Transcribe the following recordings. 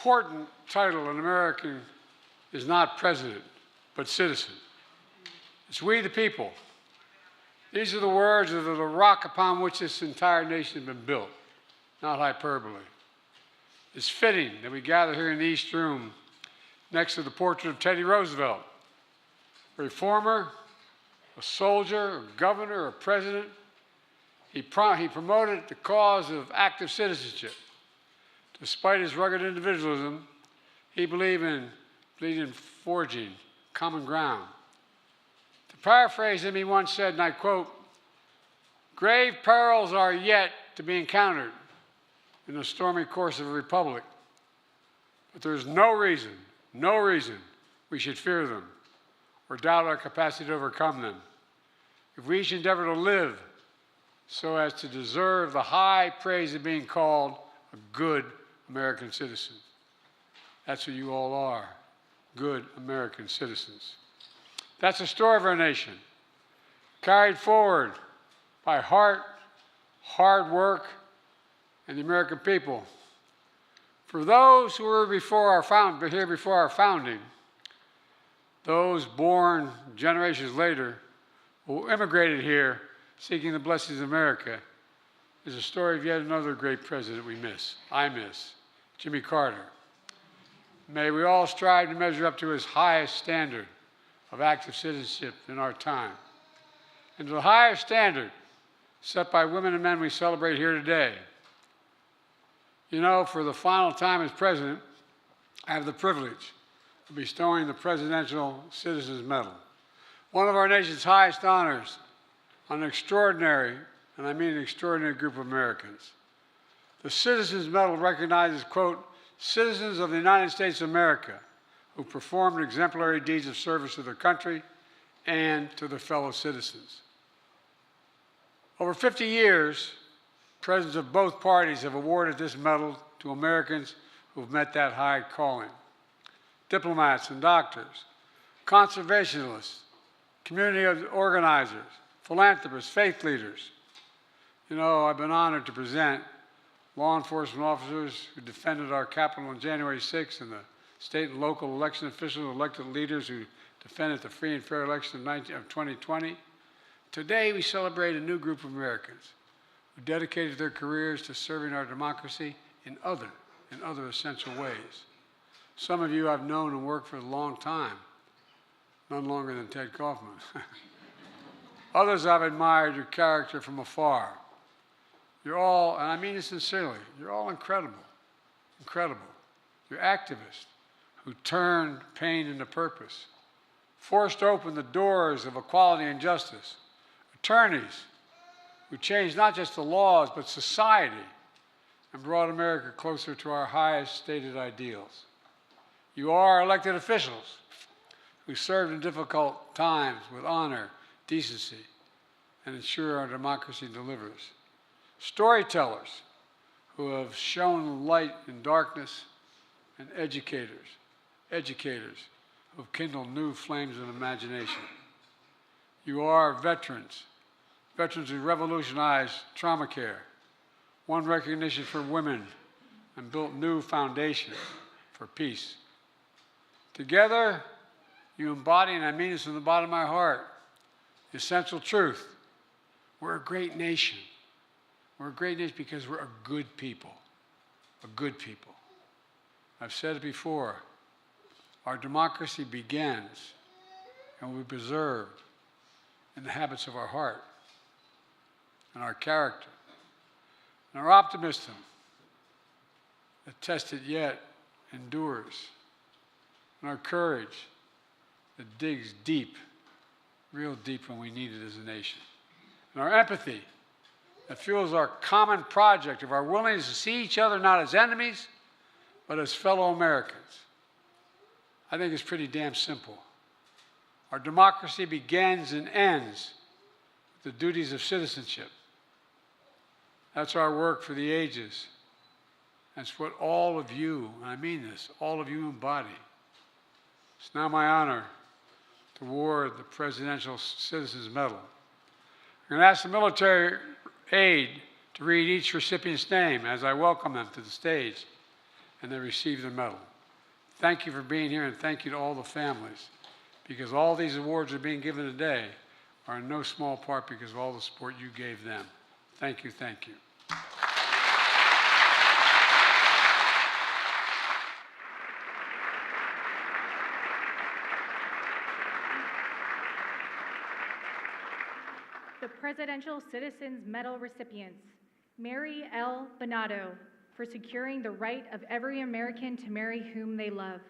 important title in American is not president, but citizen. It's we the people. These are the words of the rock upon which this entire nation has been built, not hyperbole. It's fitting that we gather here in the East Room next to the portrait of Teddy Roosevelt, a reformer, a soldier, a governor, a president. He promoted the cause of active citizenship. Despite his rugged individualism, he believed in forging common ground. To paraphrase him, he once said, and I quote, "Grave perils are yet to be encountered in the stormy course of a republic, but there is no reason we should fear them or doubt our capacity to overcome them. If we each endeavor to live so as to deserve the high praise of being called a good American citizen." That's who you all are, good American citizens. That's the story of our nation, carried forward by heart, hard work, and the American people. For those who were here before our founding, those born generations later who immigrated here seeking the blessings of America, is a story of yet another great president I miss, Jimmy Carter. May we all strive to measure up to his highest standard of active citizenship in our time, and to the highest standard set by women and men we celebrate here today. You know, for the final time as president, I have the privilege of bestowing the Presidential Citizens Medal, one of our nation's highest honors, on an extraordinary, and I mean an extraordinary group of Americans. The Citizens Medal recognizes, quote, citizens of the United States of America who performed exemplary deeds of service to their country and to their fellow citizens. Over 50 years, presidents of both parties have awarded this medal to Americans who have met that high calling. Diplomats and doctors, conservationists, community organizers, philanthropists, faith leaders. You know, I've been honored to present law enforcement officers who defended our Capitol on January 6th, and the state and local election officials, elected leaders who defended the free and fair election of 2020. Today, we celebrate a new group of Americans who dedicated their careers to serving our democracy in other essential ways. Some of you I've known and worked for a long time, none longer than Ted Kaufman. Others I've admired your character from afar. You're all, and I mean this sincerely, you're all incredible, incredible. You're activists who turned pain into purpose, forced open the doors of equality and justice, attorneys who changed not just the laws, but society, and brought America closer to our highest stated ideals. You are elected officials who served in difficult times with honor, decency, and ensure our democracy delivers. Storytellers who have shown light in darkness, and educators who have kindled new flames of imagination. You are veterans who revolutionized trauma care, won recognition for women, and built new foundations for peace. Together, you embody, and I mean this from the bottom of my heart, the essential truth. We're a great nation. We're a great nation because we're a good people. A good people. I've said it before. Our democracy begins and will be preserved in the habits of our heart and our character and our optimism that tested yet endures, and our courage that digs deep, real deep when we need it as a nation, and our empathy that fuels our common project of our willingness to see each other not as enemies, but as fellow Americans. I think it's pretty damn simple. Our democracy begins and ends with the duties of citizenship. That's our work for the ages. That's what all of you, and I mean this, all of you embody. It's now my honor to award the Presidential Citizens Medal. I'm going to ask the military aide to read each recipient's name as I welcome them to the stage. and they receive the medal. Thank you for being here, and thank you to all the families, because all these awards are being given today are in no small part because of all the support you gave them. Thank you, thank you. The Presidential Citizens Medal recipients: Mary L. Bonato, for securing the right of every American to marry whom they love.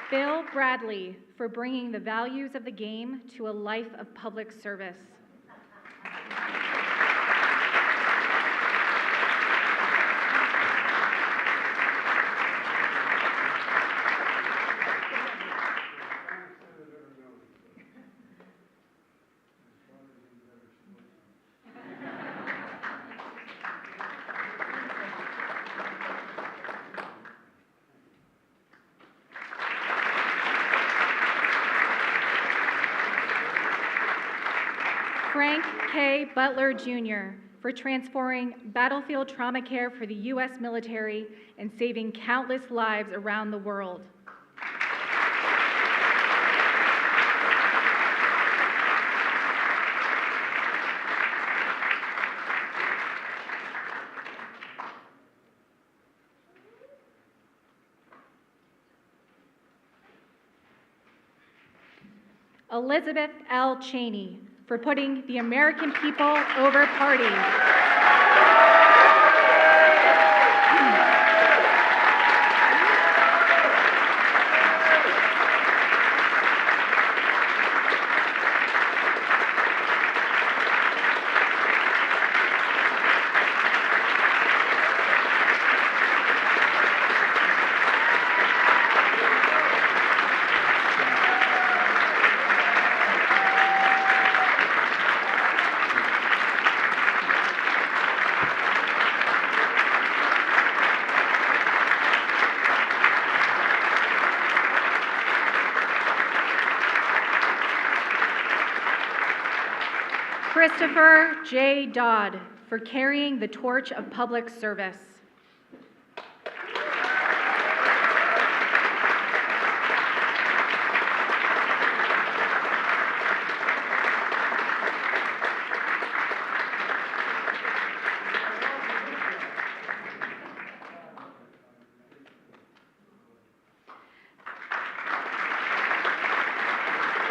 Bill Bradley, for bringing the values of the game to a life of public service. Frank K. Butler, Jr., for transforming battlefield trauma care for the U.S. military and saving countless lives around the world. Elizabeth L. Cheney, for putting the American people over party. Christopher J. Dodd, for carrying the torch of public service.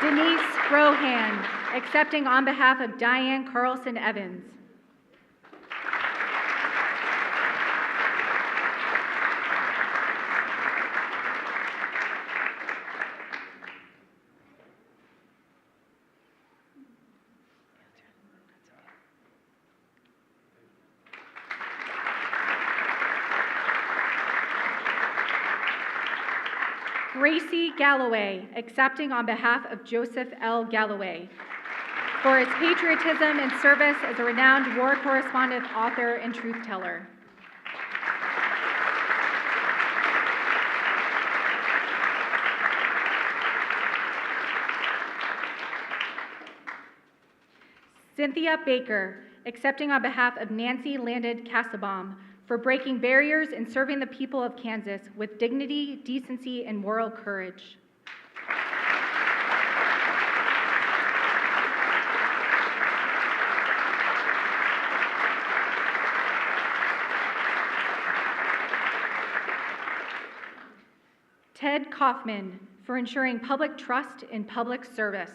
Denise Rohan, accepting on behalf of Diane Carlson Evans. Gracie Galloway, accepting on behalf of Joseph L. Galloway, for his patriotism and service as a renowned war correspondent, author, and truth teller. Cynthia Baker, accepting on behalf of Nancy Landed Cassabaum, for breaking barriers and serving the people of Kansas with dignity, decency, and moral courage. Ted Kaufman, for ensuring public trust in public service.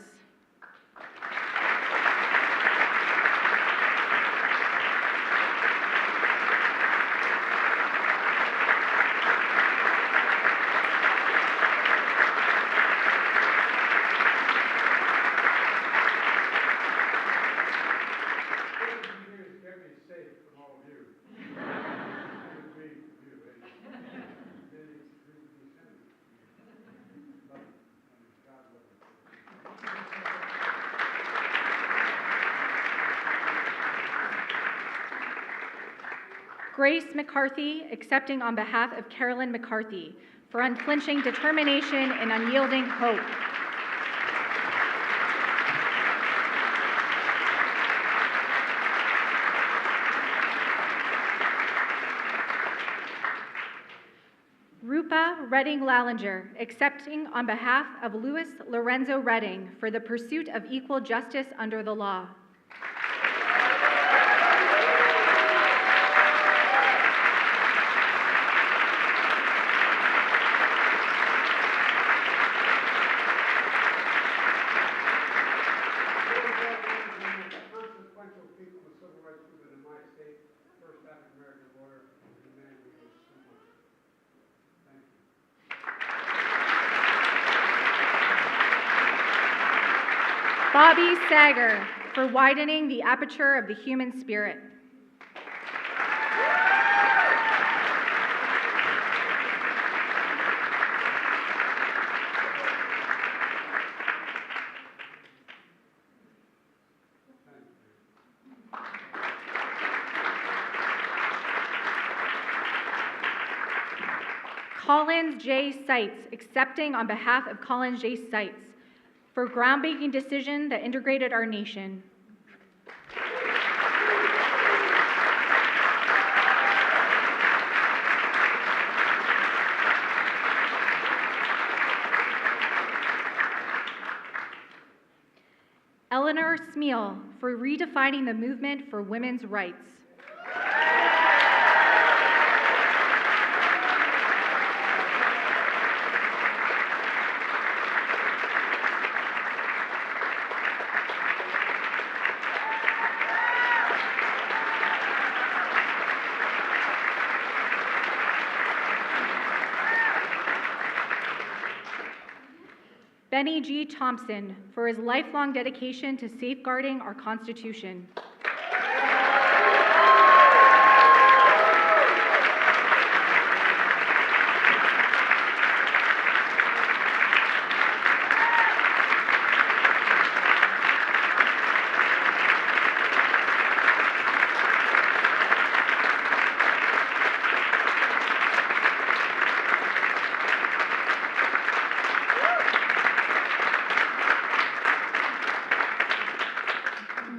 Grace McCarthy, accepting on behalf of Carolyn McCarthy, for unflinching determination and unyielding hope. Rupa Redding Lallinger, accepting on behalf of Louis Lorenzo Redding for the pursuit of equal justice under the law. Consequential people in the civil rights movement in my state, first African-American lawyer, and a man who was so much. Thank you. Bobby Sager, for widening the aperture of the human spirit. Collins J. Seitz, accepting on behalf of Collins J. Seitz, for groundbreaking decision that integrated our nation. Eleanor Smeal, for redefining the movement for women's rights. Benny G. Thompson, for his lifelong dedication to safeguarding our Constitution.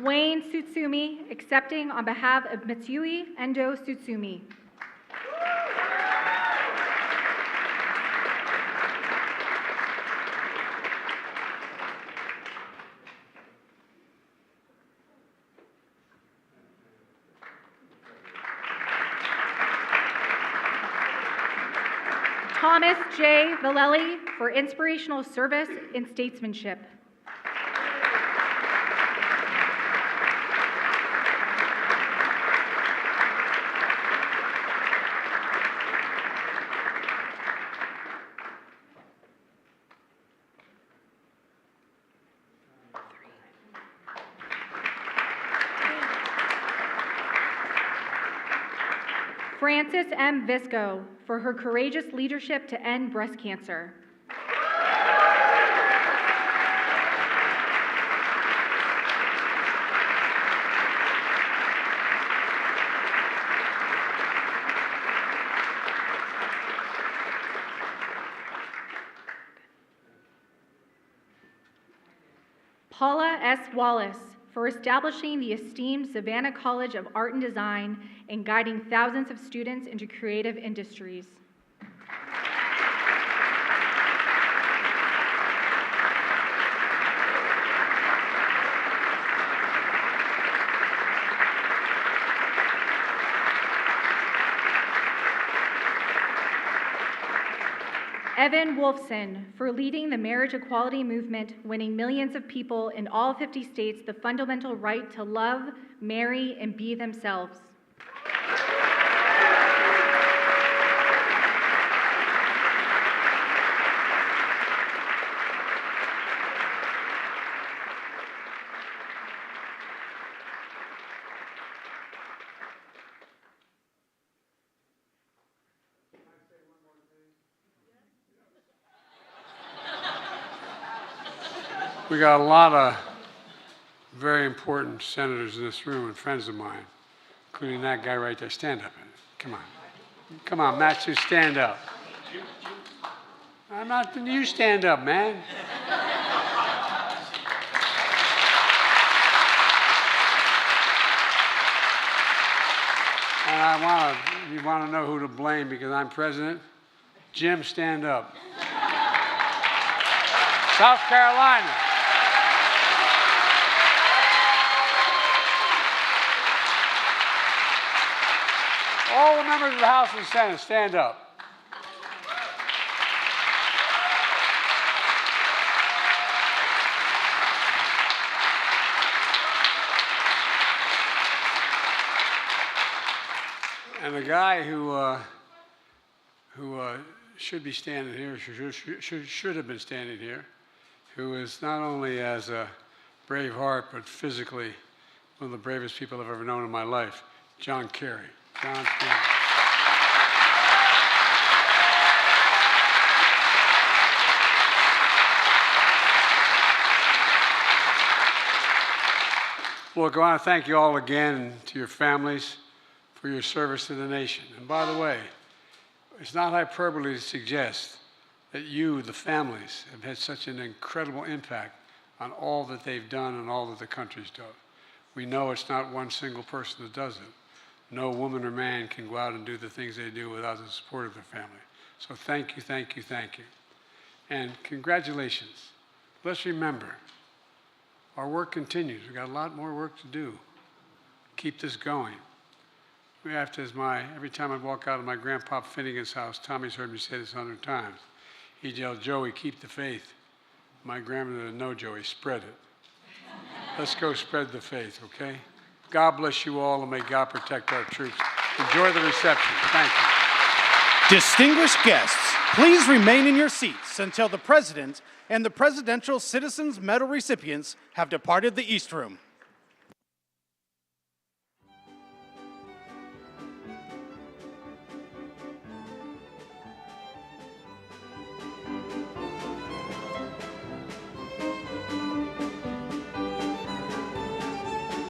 Wayne Tsutsumi, accepting on behalf of Matsui Endo Tsutsumi. Thomas J. Vallely, for inspirational service and statesmanship. Frances M. Visco, for her courageous leadership to end breast cancer. Paula S. Wallace, for establishing the esteemed Savannah College of Art and Design and guiding thousands of students into creative industries. Evan Wolfson, for leading the marriage equality movement, winning millions of people in all 50 states the fundamental right to love, marry, and be themselves. We got a lot of very important senators in this room and friends of mine, including that guy right there. Stand up. Come on. Come on, Matthew, stand up. I'm not, you stand up, man. And you want to know who to blame because I'm president? Jim, stand up. South Carolina. All the members of the House and Senate, stand up. And the guy who should be standing here, should have been standing here, who is not only as a brave heart, but physically one of the bravest people I've ever known in my life, John Kerry. John Kerry. Look, I want to thank you all again and to your families for your service to the nation. And by the way, it's not hyperbole to suggest that you, the families, have had such an incredible impact on all that they've done and all that the country's done. We know it's not one single person that does it. No woman or man can go out and do the things they do without the support of their family. So thank you, thank you, thank you. And congratulations. Let's remember, our work continues. We've got a lot more work to do. Keep this going. We have to, every time I walk out of my Grandpa Finnegan's house, Tommy's heard me say this 100 times. He'd yell, Joey, keep the faith. My grandmother, no, Joey, spread it. Let's go spread the faith, okay? God bless you all, and may God protect our troops. Enjoy the reception. Thank you. Distinguished guests, please remain in your seats until the President and the Presidential Citizens Medal recipients have departed the East Room.